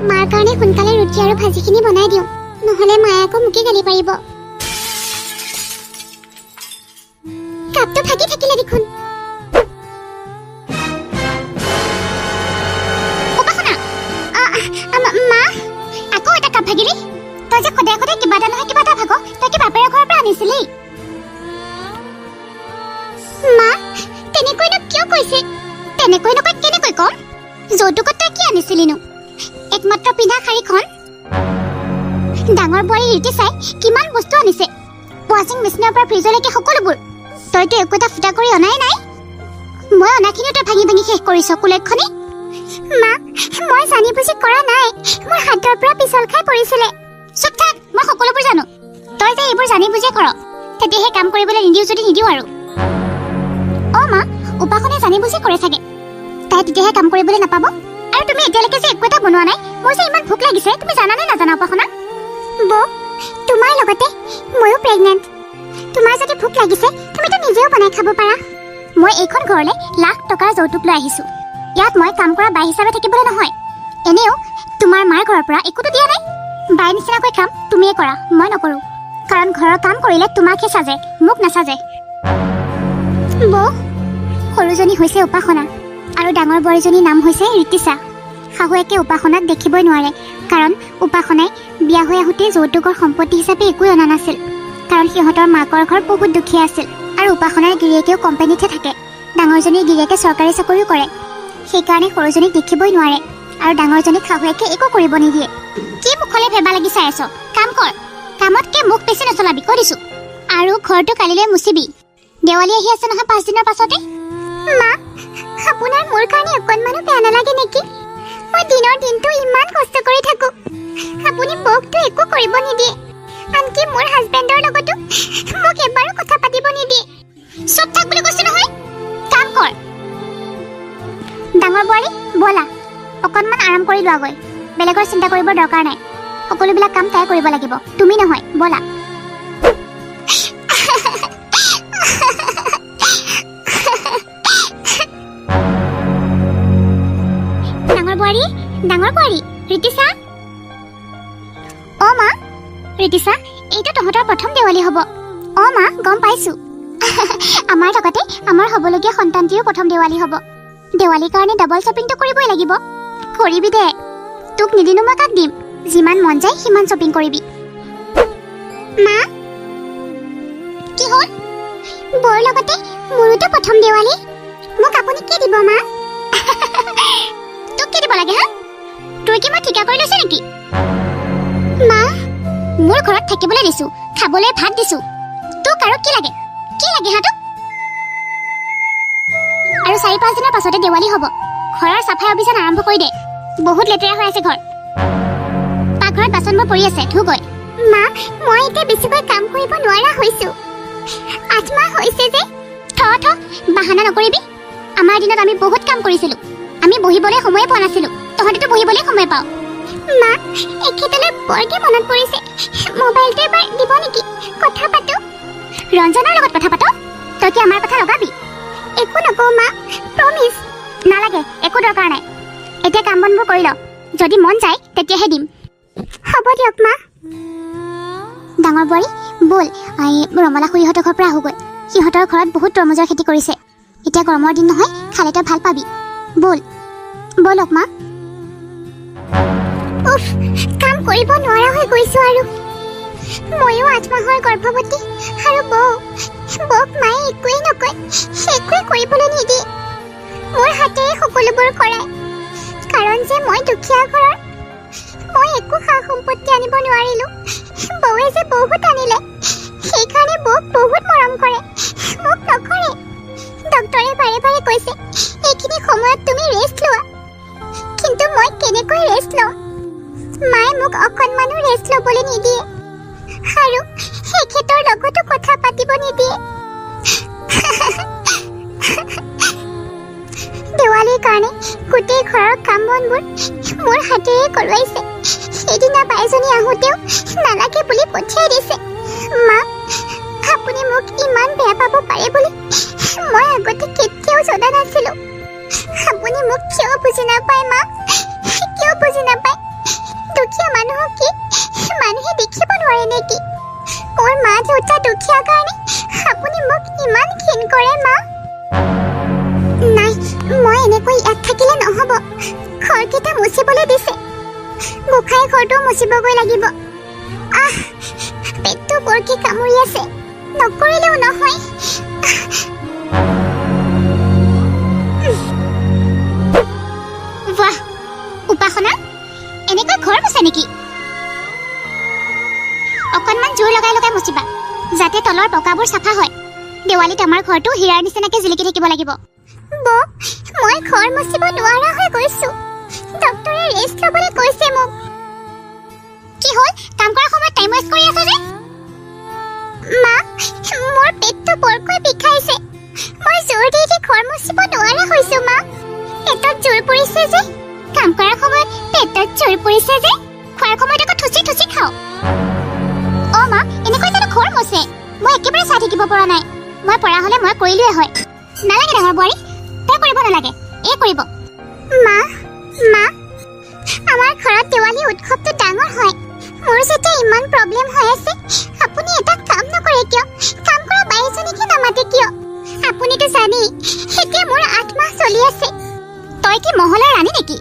মাৰ কাৰণে সোনকালে ৰুটি আৰু ভাজিখিনি বনাই দিওঁ, নহ'লে মায়ে আকৌ মোকে গালি পাৰিব। কাপটো ভাগি থাকিলে দেখোন। মা, আকৌ এটা কাপ ভাগিলি? তই যে সদায় সদায় কিবা এটা নহয় কিবা এটা ভাগ, তই কি বাপেৰৰ ঘৰৰ পৰা আনিছিলি? মা, তেনেকৈনো কিয় কৈছে? তেনেকৈ নকয় কেনেকৈ কম? যৌতুকত তই কি আনিছিলিনো? একমাত্ৰ পিন্ধা শাৰীখন। ডাঙৰ বোৱাৰী ৰীতি চাই কিমান বস্তু আনিছে, ৱাশ্বিং মেচিনৰ পৰা ফ্ৰিজলৈকে সকলোবোৰ। তইতো একো এটা ফুটা কৰি অনাই নাই। মই অনাখিনিও তই ভাঙি ভাঙি শেষ কৰিছ কুলেখনি। মা, মই জানি বুজি কৰা নাই, মোৰ হাতৰ পৰা পিছল খাই পৰিছিলে। চুপ থাক, মই সকলোবোৰ জানো। তই যে এইবোৰ জানি বুজিয়ে কৰ, তেতিয়াহে কাম কৰিবলৈ নিদিওঁ যদি নিদিওঁ আৰু। অ' মা, উপাসনে জানি বুজি কৰে চাগে, তাই তেতিয়াহে কাম কৰিবলৈ নাপাব। আৰু তুমি এতিয়ালৈকে যে একো এটা বনোৱা নাই, মোৰ যে ইমান ভোক লাগিছে, তুমি জানা নে নাজানা উপাসনা? বৌ, তোমাৰ লগতে ময়ো প্ৰেগনেণ্ট। তোমাৰ যদি ভোক লাগিছে তুমিতো নিজেও বনাই খাব পাৰা। মই এইখন ঘৰলৈ লাখ টকাৰ যৌতুক লৈ আহিছোঁ। ইয়াত মই কাম কৰা বাই হিচাপে থাকিবলৈ নহয়। এনেও তোমাৰ মাৰ ঘৰৰ পৰা একোতো দিয়া নাই। বাই নিচিনাকৈ কাম তুমিয়ে কৰা, মই নকৰোঁ। কাৰণ ঘৰৰ কাম কৰিলে তোমাকহে সাজে, মোক নাসাজে। বৌ, সৰুজনী হৈছে উপাসনা আৰু ডাঙৰ বোৱাৰীজনীৰ নাম হৈছে ৰীতিশা। শাহুৱেকে উপাসনাক দেখিবই নোৱাৰে, কাৰণ উপাসনাই বিয়া হৈ আহোঁতে যৌতুকৰ সম্পত্তি হিচাপে একোৱে অনা নাছিল। কাৰণ সিহঁতৰ মাকৰ ঘৰ বহুত দুখীয়া আছিল আৰু উপাসনাৰ গিৰিয়েকেও কোম্পানীতহে থাকে। ডাঙৰজনীৰ গিৰিয়েকে চৰকাৰী চাকৰিও কৰে, সেইকাৰণে সৰুজনীক দেখিবই নোৱাৰে আৰু ডাঙৰজনীক শাহুৱেকে একো কৰিব নিদিয়ে। কি মুখলৈ ভেবা লাগি চাই আছ? কাম কৰ, কামতকে মুখ বেছি নচলাবি কৈ দিছোঁ। আৰু ঘৰটো কালিলৈ মুচিবি, দেৱালী আহি আছে নহয় 5 দিনৰ পাছতে। মা, আপোনাৰ মোৰ কাৰণে অকণমানো বেয়া নালাগে নেকি? মই দিনৰ দিনটো ইমান কষ্ট কৰি থাকোঁ, আপুনি বৌকটো একো কৰিব নিদিয়ে। আনকি মোৰ হাজবেণ্ডৰ লগতো মোক এবাৰো কথা পাতিব নিদিয়ে। চুপ থাক বুলি কৈছোঁ নহয়, কাম কৰ। ডাঙৰ বোৱাৰী ব'লা, অকণমান আৰাম কৰি লোৱাগৈ। বেলেগৰ চিন্তা কৰিবৰ দৰকাৰ নাই, সকলোবিলাক কাম তাই কৰিব লাগিব, তুমি নহয়। ব'লা। ডাঙৰ বোৱাৰী ৰীতিশা। অ' মা, ৰীতিশা, এইটো তহঁতৰ প্ৰথম দেৱালী হ'ব। অ' মা, গম পাইছোঁ। আমাৰ লগতে আমাৰ হ'বলগীয়া সন্তানটিও প্ৰথম দেৱালী হ'ব। দেৱালীৰ কাৰণে ডাবল শ্বপিংটো কৰিবই লাগিব। কৰিবি দে, তোক নিদিনো মই কাক দিম? যিমান মন যায় সিমান শ্বপিং কৰিবি। মা, কি হ'ল? বৌৰ লগতে মোৰোতো প্ৰথম দেৱালী, মোক আপুনি কি দিব মা? তোক কি দিব লাগে হা? তোৰ কি মই ঠিকা কৰি লৈছে নেকি? মা, মোৰ ঘৰত থাকিবলৈ দিছোঁ, খাবলৈ ভাত দিছোঁ, তোক আৰু কি লাগে? কি লাগে হা তোক? আৰু 4-5 দিনৰ পাছতে দেৱালী হ'ব। ঘৰৰ চাফাই অভিযান আৰম্ভ কৰি দে, বহুত লেতেৰা হৈ আছে ঘৰ। পাকঘৰত বাচনবোৰ পৰি আছে, ধুগৈ। মা, মই এতিয়া বেছিকৈ কাম কৰিব নোৱাৰা হৈছোঁ। 8 মাহ হৈছে যে। বাহানা নকৰিবি। আমাৰ দিনত আমি বহুত কাম কৰিছিলোঁ, আমি বহিবলৈ সময়ে পোৱা নাছিলোঁ, তহঁতেতো বহিবলৈ সময় পাওঁ। মা, এখেতলৈ বৰকে মনত পৰিছে, মোবাইলটো এবাৰ দিব নেকি? কথা পাতোঁ। ৰঞ্জনৰ লগত কথা পাত? তই কি আমাৰ কথা লগাবি? একো নকওঁ মা, প্ৰমিছ। নালাগে, একো দৰকাৰ নাই। এতিয়া কাম বনবোৰ কৰি ল, যদি মন যায় তেতিয়াহে দিম। হ'ব দিয়ক মা। ডাঙৰ বোৱাৰী ব'ল, ৰমলা খুৰীহঁতৰ ঘৰৰ পৰা আহোগৈ। সিহঁতৰ ঘৰত বহুত তৰমুজৰ খেতি কৰিছে। এতিয়া গৰমৰ দিন নহয়, খালে তই ভাল পাবি। ব'ল ব'লক মা। উফ, কাম কৰিব নোৱাৰা হৈ গৈছোঁ আৰু। ময়ো 8 মাহৰ গৰ্ভৱতী আৰু বৌক মায়ে একোৱেই নকয়, একোৱেই কৰিবলৈ নিদিয়ে। মোৰ হাতেৰে সকলোবোৰ কৰায়, কাৰণ যে মই দুখীয়া ঘৰৰ। মই একো সা সম্পত্তি আনিব নোৱাৰিলোঁ, বৌৱে যে বহুত আনিলে। সেইকাৰণে বৌক বহুত মৰম কৰে, মোক নকৰে। ডক্তৰে বাৰে বাৰে কৈছে, এইখিনি সময়ত তুমি ৰেষ্ট লোৱা। কিন্তু মই কেনেকৈ ৰেষ্ট লওঁ? মায়ে মোক অকণমানো ৰেষ্ট ল'বলৈ নিদিয়ে আৰু এখেতৰ লগতো কথা পাতিব নিদিয়ে। দেৱালীৰ কাৰণে গোটেই ঘৰৰ কাম বনবোৰ মোৰ হাতেৰে কৰোৱাইছে। সেইদিনা বাইজনী আহোঁতেও নালাগে বুলি পঠিয়াই দিছে। মা, আপুনি মোক ইমান বেয়া পাব পাৰে বুলি মই আগতে কেতিয়াও জনা নাছিলোঁ। আপুনি মোক কিয় বুজি নাপায় মা? কিয় বুজি নাপায়? ঘৰটো মুচিবগৈ লাগিব পেটটো বৰকি কামুৰি আছে নকৰিলেও নহয় বাহ উপাসনা এনেকৈ ঘৰ মুচা নেকি অকণমান জোৰ লগাই লগাই মুচিবা যাতে তলৰ পকাবোৰ চাফা হয় দেৱালীত আমাৰ ঘৰটো হীৰাৰ নিচিনাকৈ জিলিকি থাকিব লাগিব মই ঘৰ মুচিব নোৱাৰা হৈ গৈছো ডক্টৰে ৰেষ্ট ল'বলৈ কৈছে মোক কি হ'ল কাম কৰাৰ সময়ত টাইম ৱেষ্ট কৰি আছা যে মা মোৰ পেটটো বৰকৈ বিষাইছে মই জোৰ দি ঘৰ মুচিব নোৱাৰা হৈছো মা পেটত জোৰ পৰিছে যে কাম কৰাৰ সময়ত পেটত জোৰ পৰিছে যে খোৱাৰ সময়ত আকৌ থুচি থুচি খাওঁ মা এনেকৈ জানো ঘৰ মুচে মই একেবাৰে চাই থাকিব পৰা নাই মই পৰা হ'লে মই কৰিলোৱে হয় নালাগে ডাঙৰ বোৱাৰী তই কৰিব নালাগে এই কৰিব মা আমাৰ ঘৰত দেৱালী উৎসৱটো ডাঙৰ হয় মোৰ যেতিয়া ইমান প্ৰব্লেম হৈ আছে আপুনি এটা কাম নকৰে কিয় কাম কৰা বাইজনীকে নামাতে কিয় আপুনিতো জানেই এতিয়া মোৰ 8 মাহ চলি আছে তই কি মহলাৰ ৰাণী নেকি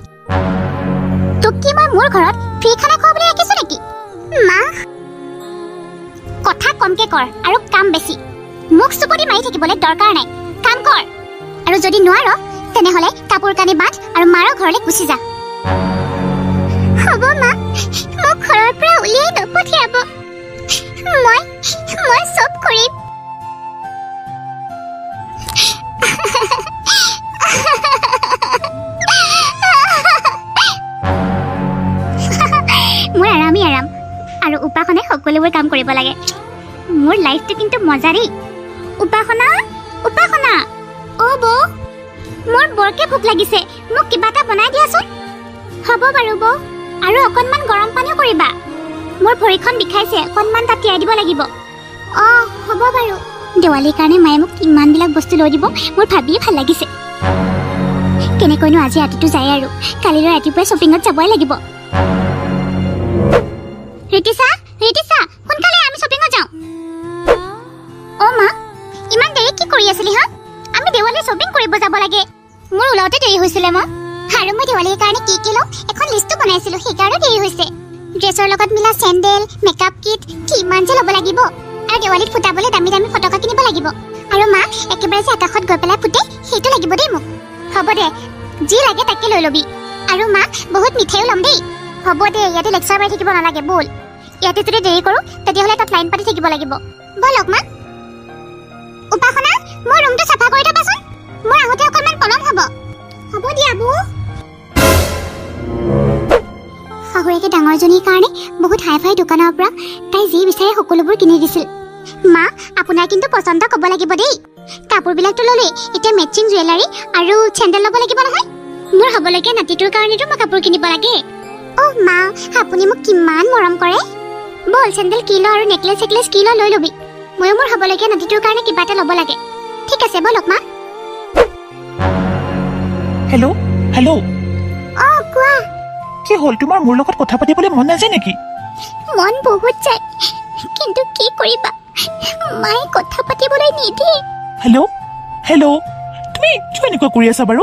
তোক কি মই মোৰ ঘৰত ফ্ৰী খানা খুৱাবলৈ ৰাখিছো নেকি মা কথা কমকে কৰ আৰু কাম বেছি মুখ চুপতি মাৰি থাকিবলৈ দৰকাৰ নাই কাম কৰ আৰু যদি নোৱাৰ তেনেহলে কাপোৰ কানি বান্ধ আৰু মাৰৰ ঘৰলৈ গুচি যা হ'ব মা মোক ঘৰৰ পৰা উলিয়াই নপঠিয়াব মই চব কৰিম মোৰ আৰামেই আৰাম আৰু উপাসনে সকলোবোৰ কাম কৰিব লাগে মোৰ লাইফটো কিন্তু মজা দেই উপাসনা বৌ মোৰ বৰকে ভোক লাগিছে মোক কিবা এটা বনাই দিয়াচোন হ'ব বাৰু বৌ আৰু অকণমান গৰম পানীও কৰিবা মোৰ ভৰিখন বিষাইছে অকণমান তাত তিয়াই দিব লাগিব হ'ব বাৰু দেৱালীৰ কাৰণে মায়ে মোক ইমানবিলাক বস্তু লৈ দিব মোৰ ভাবিয়ে ভাল লাগিছে কেনেকৈনো আজি ৰাতিটো যায় আৰু কালিলৈ ৰাতিপুৱাই শ্বপিঙত যাবই লাগিব ৰিতিছা সোনকালে আমি শ্বপিঙত যাওঁ মা ইমান দেৰি কি কৰি আছিলি হা আমি দেৱালীৰ শ্বপিং কৰিব যাব লাগে মোৰ ওলাওতে দেৰি হৈছিলে মা আৰু মই দেৱালীৰ কাৰণে কি লওঁ এখন লিষ্টটো বনাইছিলো সেইকাৰণে দেৰি হৈছে ড্ৰেছৰ লগত মিলা চেণ্ডেল মেকআপ কিট কিমান যে ল'ব লাগিব আৰু দেৱালীত ফুটাবলৈ দামী দামী ফটকা কিনিব লাগিব আৰু মা একেবাৰে যে আকাশত গৈ পেলাই ফুটে সেইটো লাগিব দেই মোক হ'ব দে যি লাগে তাকে লৈ ল'বি আৰু মা বহুত মিঠাইও ল'ম দেই হ'ব দে ইয়াতে লেকচাৰ মাৰি থাকিব নালাগে ব'ল ইয়াতে যদি দেৰি কৰোঁ তেতিয়াহ'লে তাত লাইন পাতি থাকিব লাগিব ব'লক মা উপাসনা মোৰ ৰুমটো চাফা কৰি থবাচোন মোৰ আহোঁতে অকণমান পলম হ'ব দিয়া বৌ শাহুৱেকে ডাঙৰজনীৰ কাৰণে বহুত হাই ফাই দোকানৰ পৰা তাই যি বিচাৰে সকলোবোৰ কিনি দিছিল মা আপোনাৰ কিন্তু পচন্দ ক'ব লাগিব দেই কাপোৰবিলাকতো ল'লেই এতিয়া মেচিং জুৱেলাৰী আৰু চেণ্ডেল ল'ব লাগিব নহয় মোৰ হ'বলগীয়া নাতিটোৰ কাৰণেতো মই কাপোৰ কিনিব লাগে মা আপুনি মোক কিমান মৰম কৰে ব'ল চেণ্ডেল কি ল আৰু নেকলেছ কি ল লৈ ল'বি ময়ো মোৰ হ'বলগীয়া নাতিটোৰ কাৰণে কিবা এটা ল'ব লাগে ঠিক আছে ব'লক মা হেল্ল' কোৱা কি হ'ল তোমাৰ মোৰ লগত কথা পাতিবলৈ মন নাযায় নেকি মন বহুত যায় কিন্তু কি কৰিবা মায়ে কথা পাতিবলৈ নিদিয়ে হেল্ল' তুমি কিয় এনেকুৱা কৰি আছা বাৰু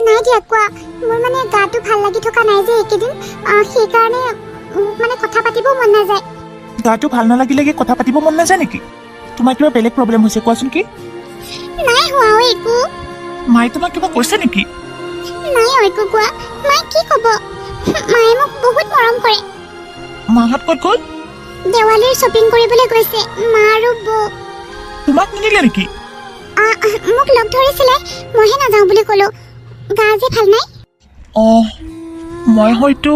নাই দিয়া কোৱা মোৰ মানে গাটো ভাল লাগি থকা নাই যে এইকেইদিন সেইকাৰণে মানে কথা পাতিব মন নাযায় গাটো ভাল নালাগিলে কথা পাতিব মন নাযায় নেকি তোমাৰ কিবা বেলেগ প্ৰব্লেম হৈছে কোৱাচোন কি নাই হোৱা একো মায়ে তোমাক কিবা কৈছে নেকি নাই একো কোৱা মায়ে কি ক'ব মায়ে মোক বহুত মৰম কৰে মাহঁত ক'ত গ'ল দেৱালীৰ শ্বপিং কৰিবলৈ গৈছে মা আৰু বৌ তোমাক নিনিলে নেকি মোক লগ ধৰিছিলে মইহে নাযাওঁ বুলি ক'লো গা যে ভাল নাই মই হয়তো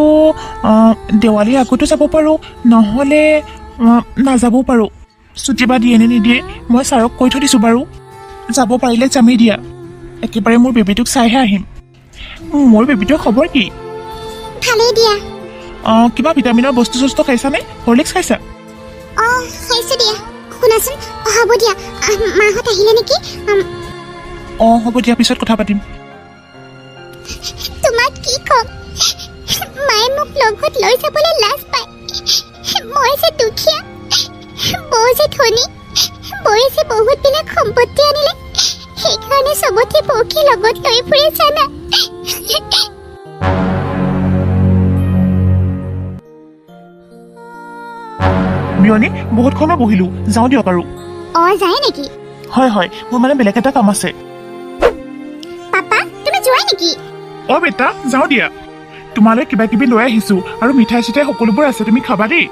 দেৱালীৰ আগতো যাব পাৰোঁ নহ'লে নাযাবও পাৰোঁ ছুটি বা দিয়ে নে নিদিয়ে মই ছাৰক কৈ থৈ দিছোঁ বাৰু যাব পাৰিলে যামেই দিয়া একেবাৰে মোৰ বেবীটোক চাইহে আহিম মোৰ বেবীটোৰ খবৰ কি ভালেই দিয়া কিবা ভিটামিনৰ বস্তু চস্তু খাইছানে হৰলিক্স খাইছা খাইছোঁ দিয়া শুনাচোন হ'ব দিয়া মাহঁত আহিলে নেকি হ'ব দিয়া পিছত কথা পাতিম তোমাক কি ক'ম মায়ে মোক লগত লৈ যাবলৈ লাজ পায় মই যে দুখীয়া বৌ যে ধনী বৌয়ে যে বহুতবিলাক সম্পত্তি আনিলে সেইকাৰণে চবতে বৌকে লগত লৈ ফুৰে জানা বিয়নী বহুত সময় বহিলো, যাওঁ দিয়ক আৰু। যায় নেকি? হয় হয়, মোৰ মানে বেলেগ এটা কাম আছে। পাপা তুমি যোৱা নেকি? বেটা যাওঁ দিয়া, তোমালৈ কিবা কিবি লৈ আহিছো আৰু মিঠাই চিঠাই সকলোবোৰ আছে, তুমি খাবা দেই।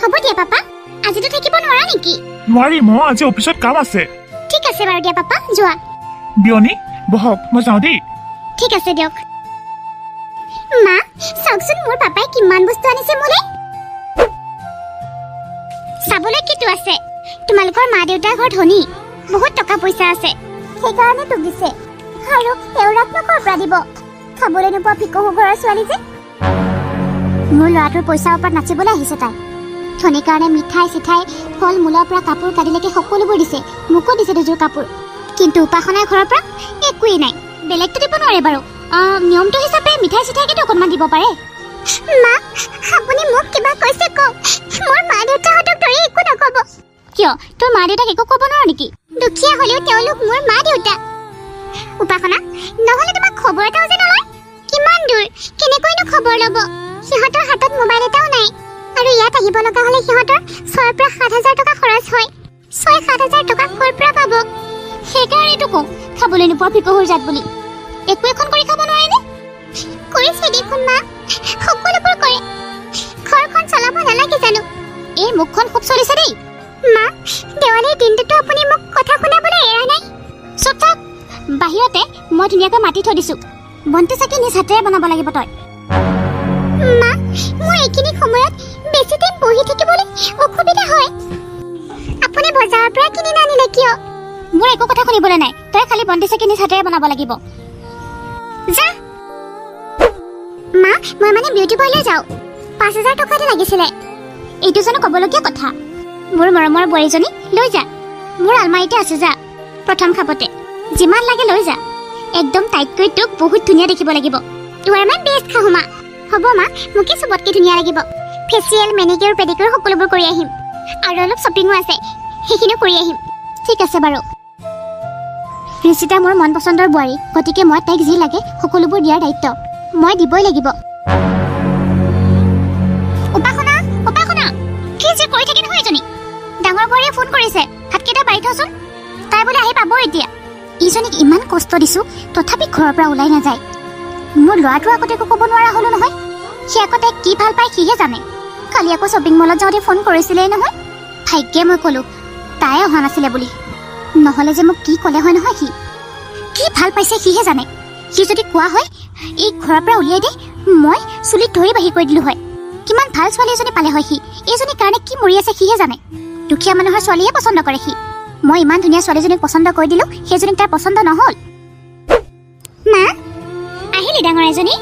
হ'ব দিয়া পাপা, আজিতো থাকিব নোৱাৰা নেকি? নোৱাৰি, মই আজি অফিচত কাম আছে। ঠিক আছে বাৰু দিয়া পাপা, যোৱা। বিয়নী বহক, মই যাওঁ দেই। ঠিক আছে দিয়ক। মা চাওকচোন মোৰ পাপাই কিমান বস্তু আনিছে মোলৈ। চাবলৈ কিটো আছে, তোমালোকৰ মা দেউতাৰ ঘৰ ধনী, বহুত টকা পইচা আছে, সেইকাৰণে তোক দিছে। আৰু তেওঁৰাকনো ক'ৰ পৰা দিব, খাবলৈ নোপোৱা ভিকহু ঘৰৰ ছোৱালী যে। মোৰ ল'ৰাটোৰ পইচাৰ ওপৰত নাচিবলৈ আহিছে তাই। ধনী কাৰণে মিঠাই চিঠাই ফল মূলৰ পৰা কাপোৰ কানিলৈকে সকলোবোৰ দিছে, মোকো দিছে দুযোৰ কাপোৰ। কিন্তু উপাসনাৰ ঘৰৰ পৰা একোৱেই নাই। বেলেগটো দিব নোৱাৰে বাৰু, নিয়মটো হিচাপে মিঠাই চিঠাই কিন্তু অকণমান দিব পাৰে। মা আপুনি মোক কিবা কৈছে কওক, মোৰ মা দেউতাহঁতক ধৰি একো নক'ব। কিয়, তোৰ মা দেউতাক একো ক'ব নোৱাৰো নেকি? দুখীয়া হ'লেও তেওঁলোক মোৰ মা দেউতা। উপাসনা নহ'লে তোমাক খবৰ এটাও যে নলয়, কিমান দূৰ কেনেকৈনো খবৰ ল'ব? সিহঁতৰ হাতত মোবাইল এটাও নাই, আৰু ইয়াত আহিব লগা হ'লে সিহঁতৰ 6,000 পৰা 7,000 টকা খৰচ হয়। 6,000-7,000 টকা ক'ৰ পৰা পাব? সেইকাৰণেতো কওঁ খাবলৈ নোপোৱা ভিকহুৰ জাত বুলি। একো এখন কৰি খাব নোৱাৰেনে? কৰিছে দেখোন মা, সকলোবোৰ কৰে। ঘৰখন চলাব নালাগে জানো? এই মুখখন খুব চলিছে দেই। মা দেৱালীৰ দিনটোতো আপুনি মোক কথা শুনাবলৈ এৰা নাই। চুপ থাক, বাহিৰতে মই ধুনীয়াকৈ মাতি থৈ দিছো, বন্তি চাকি নিজ হাতেৰে বনাব লাগিব তই। মা মোৰ এইখিনি সময়ত বেছি টাইম বহি থাকিবলৈ অসুবিধা হয়। আপুনি বজাৰৰ পৰা কিনি নানিলে কিয়? মোৰ একো কথা শুনিবলৈ নাই, তই খালি বন্তি চাকি নিজ হাতেৰে বনাব লাগিব। যা। মা মই মানে বিউটি পাৰ্লাৰ যাওঁ, 5,000 টকাতে লাগিছিলে। এইটো জানো ক'বলগীয়া কথা? মোৰ মৰমৰ বোৱাৰীজনী লৈ যা, মোৰ আলমাৰীতে আছে, যা। প্ৰথম খাপতে যিমান লাগে লৈ যা, একদম টাইটকৈ তোক বহুত ধুনীয়া দেখিব লাগিব। তোৰ আমাৰ বেষ্ট শাহুমা। হ'ব মা, মোকে চবতকৈ ধুনীয়া লাগিব। ফেচিয়েল মেনিকিউৰ পেডিকিউৰ সকলোবোৰ কৰি আহিম, আৰু অলপ শ্বপিঙো আছে, সেইখিনিও কৰি আহিম। ঠিক আছে বাৰু। ঋষিতা মোৰ মন পচন্দৰ বোৱাৰী, গতিকে মই তাইক যি লাগে সকলোবোৰ দিয়াৰ দায়িত্ব মই দিবই লাগিব। উপাসনা উপাসনা কি যে কৰি থাকে নহয় এজনী। ডাঙৰ বোৱাৰীয়ে ফোন কৰিছে, ভাতকেইটা বাঢ়ি থচোন, তাই বোলে আহি পাব এতিয়া। ইজনীক ইমান কষ্ট দিছো, তথাপি ঘৰৰ পৰা ওলাই নাযায়। মোৰ ল'ৰাটো আগতে একো ক'ব নোৱাৰা হ'লো নহয়, সি আকৌ তাইক কি ভাল পায় সিহে জানে। কালি আকৌ শ্বপিং মলত যাওঁতে ফোন কৰিছিলেই নহয়, ভাগ্যে মই ক'লো তাই অহা নাছিলে বুলি, নহ'লে যে মোক কি ক'লে হয় নহয়। সি কি ভাল পাইছে সিহে জানে। সি যদি কোৱা হয় এই ঘৰৰ পৰা উলিয়াই দে, মই চুলিত ধৰি বাহিৰ কৰি দিলো হয়। কিমান ভাল ছোৱালী এজনী পালে হয় সি, এইজনীৰ কাৰণে কি মৰি আছে সিহে জানে। দুখীয়া মানুহৰ ছোৱালীহে পচন্দ কৰে সি। মই ইমান ধুনীয়া ছোৱালীজনীক পচন্দ কৰি দিলো, সেইজনীক তাৰ পচন্দ নহ'ল। মা আহিলি ডাঙৰ এজনী?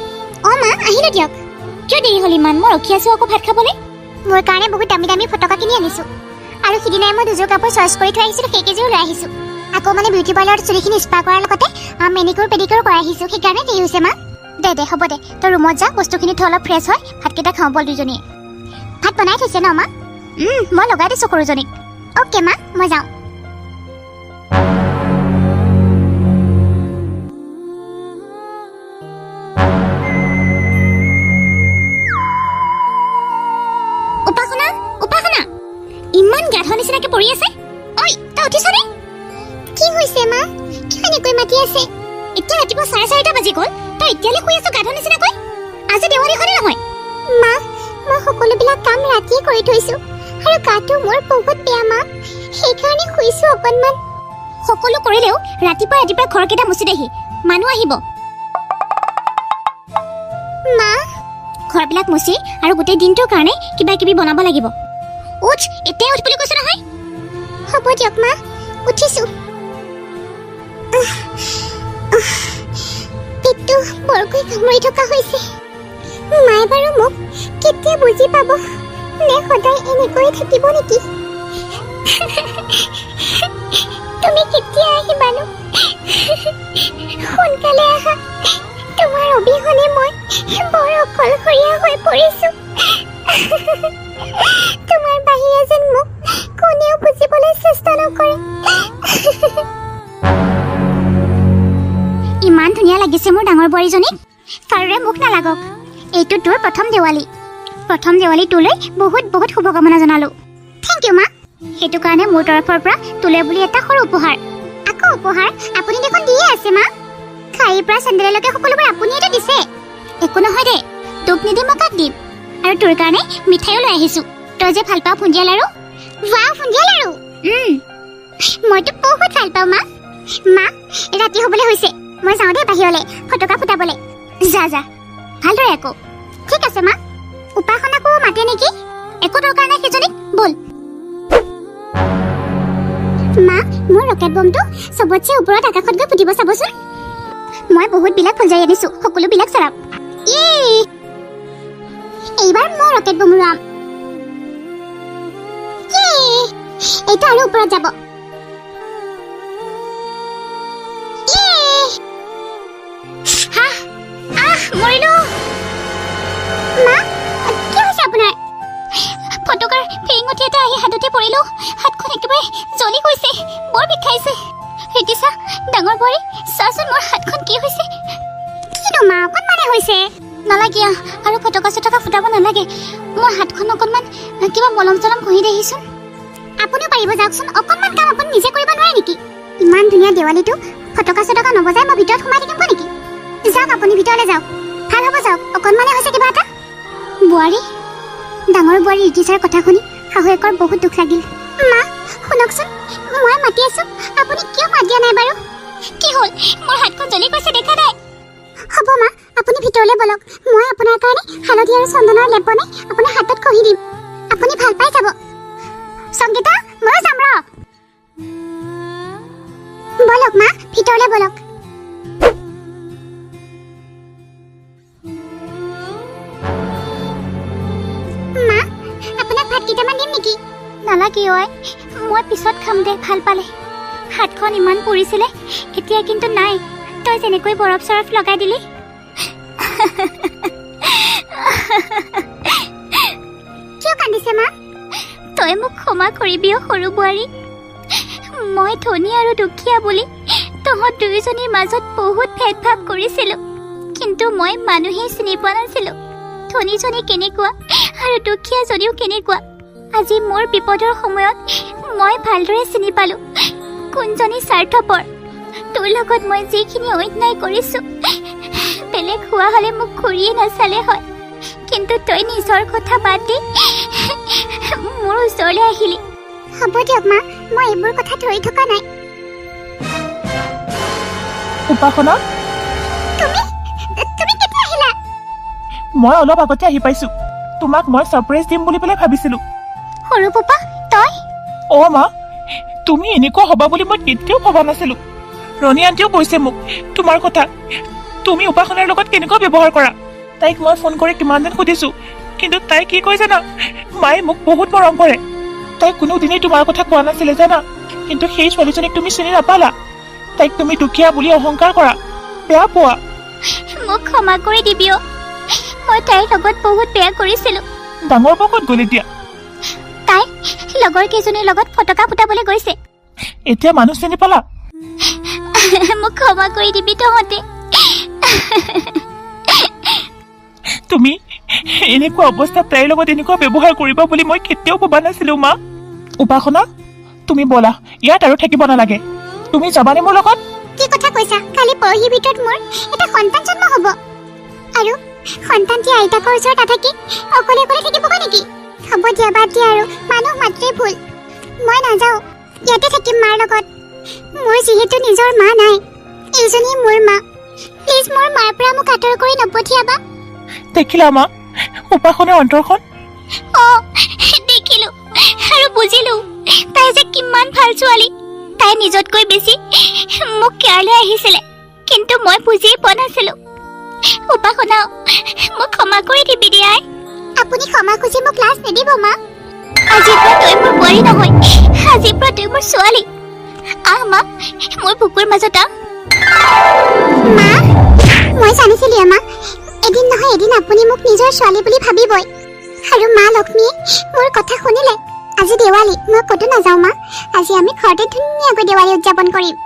মা আহিলো দিয়ক। কিয় দেৰি হ'ল ইমান? মই ৰখি আছো আকৌ ভাত খাবলৈ। মোৰ কাৰণে বহুত দামী দামী ফটকা কিনি আনিছো, আৰু সিদিনাই মই দুযোৰ কাপোৰ চইচ কৰি থৈ আহিছিলো, সেইকেইযোৰ লৈ আহিছো। আকৌ মানে বিউটি পাৰ্লাৰত চুলিখিনি স্পা কৰাৰ লগতে মেনিকিউৰ পেডিকিউৰ কৰাই আহিছো, সেইকাৰণে দেৰি হৈছে মা। দে হ'ব দে, তই ৰুমত যা, বস্তুখিনি থৈ অলপ ফ্ৰেছ হয়, ভাতকেইটা খাওঁ বল দুজনীয়ে। ভাত বনাই থৈছে ন মা? মই লগাই দিছো সৰুজনীক। অ'কে মা, মই যাওঁ। উপাসনা উপাসনা ইমান গাধৰ নিচিনাকে পৰি আছে। ঐ তই উঠিছনে? কি হৈছে মা? কিয় এনেকৈ মাতি আছে? এতিয়া ৰাতিপুৱা 4:30 বাজি গ'ল, তই এতিয়ালৈ শুই আছ গাধৰ নিচিনাকৈ? আজি দেৱালী হয়নে নহয়? মা মই সকলোবিলাক কাম ৰাতিয়ে কৰি থৈছো, আৰু গাটো মোৰ বহুত বেয়া মা, সেইকাৰণে শুইছো অকণমান। সকলো কৰিলেও ৰাতিপুৱা ৰাতিপুৱা ঘৰকেইটা মুচি দেহি, মানুহ আহিব। মা ঘৰবিলাক মুচি আৰু গোটেই দিনটোৰ কাৰণে কিবা কিবি বনাব লাগিব। উঠ, এতিয়াই উঠ বুলি কৈছো নহয়। হ'ব দিয়ক মা, উঠিছো। পেটটো বৰকৈ কামুৰি থকা হৈছে। মায়ে বাৰু মোক কেতিয়া বুজি পাব, নে সদায় এনেকৈ থাকিব নেকি? তুমি কেতিয়া আহিবানো? সোনকালে আহা, তোমাৰ অবিহনে মই বৰ অকলশৰীয়া হৈ পৰিছো। তোমাৰ বাহিৰে যেন মোক কোনেও বুজিবলৈ চেষ্টা নকৰে। ইমান ধুনীয়া লাগিছে মোৰ ডাঙৰ বোৱাৰীজনীক, কাৰোৰে মুখ নালাগক। এইটো তোৰ প্ৰথম দেৱালী তোলৈ বহুত বহুত শুভকামনা জনালো। থেংক ইউ মা সেইটো কাৰণে মোৰ তৰফৰ পৰা তোলে বুলি এটা সৰু উপহাৰ আকৌ উপহাৰ আপুনি দেখোন দিয়ে আছে মা খাইৰ পৰা চেণ্ডেললৈকে সকলোবোৰ আপুনিয়েতো দিছে একো নহয় দে তোক নিদি মই কাক দিম আৰু তোৰ কাৰণে মিঠাইও লৈ আহিছোঁ তই যে ভাল পাওঁ ফুঞ্জিয়া লাৰু ৱাও ফুঞ্জিয়া লাৰু মইতো বহুত ভাল পাওঁ মা মা ৰাতি হ'বলৈ হৈছে মই যাওঁ দে বাহিৰলৈ ফটকা ফুটাবলৈ যা যা ভালদৰে আকৌ ঠিক আছে মা উপাসনাকো মাতে নেকি একো দৰকাৰ নাই সেইজনীক বল মা মোৰ ৰকেট বমটো চবতছে ওপৰত আকাশত গৈ ফুটিব চাবচোন মই বহুতবিলাক ফুলজাৰি আনিছোঁ সকলোবিলাক চৰাম এইবাৰ মই ৰকেট বম উৰাম এইটো আৰু ওপৰত যাব মৰিলো মা কি হৈছে আপোনাৰ ফটকাৰ ফেৰিঙঠি এটা আহি হাততে পৰিলো হাতখন একেবাৰে জ্বলি গৈছে বৰ বিষাইছে ৰিতিছা ডাঙৰ বোৱাৰী চাচোন মোৰ হাতখন কি হৈছে কিনো মা অকণমানে হৈছে নালাগে আৰু ফটকা চটকা ফুটাব নালাগে মোৰ হাতখন অকণমান কিবা মলম চলম ঘঁহি দেখিছোন আপুনিও পাৰিব যাওকচোন অকণমান কাম আপুনি নিজে কৰিব নোৱাৰে নেকি ইমান ধুনীয়া দেৱালীটো ফটকা চটকা নবজাই মই ভিতৰত সোমাই থাকিব নেকি যাওক আপুনি ভিতৰলৈ যাওক ভাল হ'ব যাওক অকণমানে হৈছে কিবা এটা বোৱাৰী ডাঙৰ বোৱাৰী ৰিতিছাৰ কথা শুনি শাহুৱেকৰ বহুত দুখ লাগিল মা শুনকচোন মই মাতি আছোঁ আপুনি কিয় মাত দিয়া নাই বাৰু কি হ'ল মোৰ হাতখন জ্বলি গৈছে দেখা নাই হ'ব মা আপুনি ভিতৰলৈ বলক মই আপোনাৰ কাৰণে হালধি আৰু চন্দনৰ লেপ বনাই আপোনাৰ হাতত ঘঁহি দিম আপুনি ভাল পাই যাব সংগীতা ময়ো যাম ৰ বলক মা ভিতৰলৈ বলক মা আপোনাক ভাত কেইটামান দিম নেকি নালাগে ঐ মই পিছত খাম দে ভাল পালে হাতখন ইমান পুৰিছিলে এতিয়া কিন্তু নাই তই যেনেকৈ বৰফ চৰফ লগাই দিলি কিয় কান্দিছে মা তই মোক ক্ষমা কৰিবি সৰু বোৱাৰী মই ধনী আৰু দুখীয়া বুলি তহঁত দুয়োজনীৰ মাজত বহুত ভেদভাৱ কৰিছিলোঁ কিন্তু মই মানুহেই চিনি পোৱা নাছিলোঁ ধনীজনী কেনেকুৱা আৰু দুখীয়াজনীও কেনেকুৱা আজি মোৰ বিপদৰ সময়ত মই ভালদৰে চিনি পালোঁ কোনজনী স্বাৰ্থপৰ তোৰ লগত মই যিখিনি অন্যায় কৰিছোঁ বেলেগ হোৱা হ'লে মোক ঘূৰিয়ে নাচালে হয় কিন্তু তই নিজৰ কথা বাদ দি মোৰ ওচৰলৈ আহিলি হ'ব দিয়ক মা মই এইবোৰ কথা ধৰি থকা নাই উপাসনা তুমি কেতিয়া আহিলা মই অলপ আগতে আহি পাইছোঁ তোমাক মই ছাৰপ্ৰাইজ দিম বুলি পেলাই ভাবিছিলোঁ সৰু পাপা তই অ' মা তুমি এনেকুৱা হ'বা বুলি মই কেতিয়াও ভবা নাছিলোঁ ৰণী আণ্টিও কৈছে মোক তোমাৰ কথা তুমি উপাসনাৰ লগত কেনেকুৱা ব্যৱহাৰ কৰা তাইক মই ফোন কৰি কিমান দিন সুধিছোঁ কিন্তু তাই কি কয় জানা মায়ে মোক বহুত মৰম কৰে তাই কোনোদিনেই তোমাৰ কথা কোৱা নাছিলে জানা কিন্তু সেই ছোৱালীজনীক তুমি চিনি নাপালা তাইক তুমি দুখীয়া বুলি অহংকাৰ কৰা বেয়া পোৱা মোক ক্ষমা কৰি দিবিও মই তাইৰ লগত বহুত বেয়া কৰিছিলোঁ ডাঙৰ পকত গ'ল এতিয়া তাই লগৰ কেইজনীৰ লগত ফটকা ফুটাবলৈ গৈছে এতিয়া মানুহ চিনি পালা মোক ক্ষমা কৰি দিবি তহঁতে তুমি এনেকুৱা অৱস্থাত তাইৰ লগত এনেকুৱা ব্যৱহাৰ কৰিবা বুলি মই কেতিয়াও ভবা নাছিলোঁ মা উপাসনা তুমি বলা ইয়াত আৰু থাকিব নালাগে তুমি যাবানে মোৰ লগত কি কথা কৈছা কালি পৰহিৰ ভিতৰত মোৰ এটা সন্তান জন্ম হ'ব আৰু সন্তানটি আইতাকৰ ওচৰত নাথাকি অকলে অকলে থাকিবগৈ নেকি হ'ব দিয়া বাদ দিয়া আৰু মানুহ মাত্ৰেই ভুল মই নাযাওঁ ইয়াতে থাকিম মাৰ লগত মোৰ যিহেতু নিজৰ মা নাই এইজনী মোৰ মা প্লিজ মোৰ মাৰ পৰা মোক আঁতৰ কৰি নপঠিয়াবা দেখিলা মা উপাসনাৰ অন্তৰখন দেখিলো আৰু বুজিলো তাই যে কিমান ভাল ছোৱালী তাই নিজতকৈ বেছি মোক কেয়াৰলৈ আহিছিলে কিন্তু মই বুজিয়ে পোৱা নাছিলো উপাসনা মোক ক্ষমা কৰি দিবি দিয়াই আপুনি ক্ষমা খুজি মোক লাজ নিদিব মা আজিৰ পৰা তই মোৰ বোৱাৰী নহয় আজিৰ পৰা তই মোৰ ছোৱালী আহ মা মোৰ বুকুৰ মাজত আহ মা মই জানিছিলো মা এদিন নহয় এদিন আপুনি মোক নিজৰ ছোৱালী বুলি ভাবিবই আৰু মা লক্ষ্মীয়ে মোৰ কথা শুনিলে আজি দেৱালী মই ক'তো নাযাওঁ মা আজি আমি ঘৰতে ধুনীয়াকৈ দেৱালী উদযাপন কৰিম